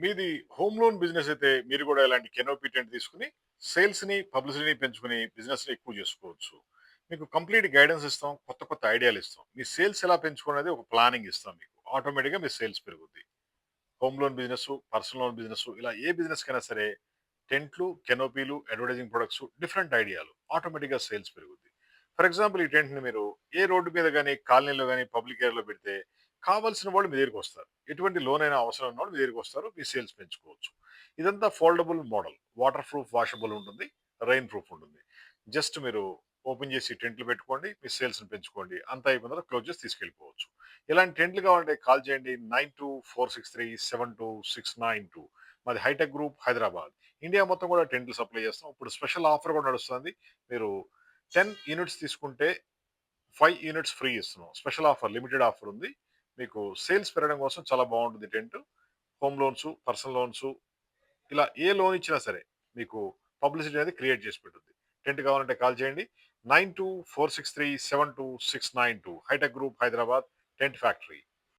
మీది home loan business అయితే మీరు కూడా ఇలాంటి కెనోపీ టెంట్ తీసుకుని సేల్స్ ని పబ్లిసిటీని పెంచుకుని బిజినెస్ ని ఎక్కువ చేసుకోవచ్చు. మీకు కంప్లీట్ గైడెన్స్ ఇస్తాం. కొత్త కొత్త ఐడియాలు ఇస్తాం. మీ సేల్స్ ఎలా పెంచుకునేది ఒక ప్లానింగ్ ఇస్తాం మీకు. ఆటోమేటిక్‌గా మీ సేల్స్ పెరుగుద్ది. Home loan business, personal loan business ఇలా ఏ బిజినెస్ కైనా సరే టెంట్లు, కెనోపీలు, అడ్వర్టైజింగ్ ప్రొడక్ట్స్ డిఫరెంట్ ఐడియాలు ఆటోమేటిక్‌గా సేల్స్ పెరుగుద్ది. ఫర్ ఎగ్జాంపుల్ ఈ టెంట్‌ని మీరు ఏ రోడ్డు మీద గాని, కాలనీలో గాని, పబ్లిక్ ఏరియాలో పెడితే కావాల్సిన వాళ్ళు మీ దగ్గరికొస్తారు. ఎటువంటి లోన్ అయినా అవసరం ఉన్నోళ్ళు మీ దగ్గరికొస్తారు. మీ సేల్స్ పెంచుకోవచ్చు. ఇదంతా foldable model. Water proof washable ఉంటుంది. రైన్ ప్రూఫ్ ఉంటుంది. జస్ట్ మీరు ఓపెన్ చేసి టెంట్లు పెట్టుకోండి. మీ సేల్స్‌ని పెంచుకోండి. అంతా అయిపోయిన తర్వాత క్లోజ్ చేసి తీసుకెళ్ళిపోవచ్చు. ఇలాంటి టెంట్లు కావాలంటే కాల్ చేయండి 9246372692. మాది హైటెక్ గ్రూప్ హైదరాబాద్. ఇండియా మొత్తం కూడా టెంట్లు సప్లై చేస్తాం. ఇప్పుడు స్పెషల్ ఆఫర్ కూడా నడుస్తుంది. మీరు 10 యూనిట్స్ తీసుకుంటే 5 యూనిట్స్ ఫ్రీ ఇస్తున్నాం. స్పెషల్ ఆఫర్, లిమిటెడ్ ఆఫర్ ఉంది. మీకు సేల్స్ పెరగడం కోసం చాలా బాగుంటుంది tent. Home loans, personal loans ఇలా ఏ లోన్ ఇచ్చినా సరే మీకు పబ్లిసిటీ అనేది క్రియేట్ చేసి పెట్టుద్ది. టెంట్ కావాలంటే కాల్ చేయండి. 9246372692 hitech group Hyderabad tent factory.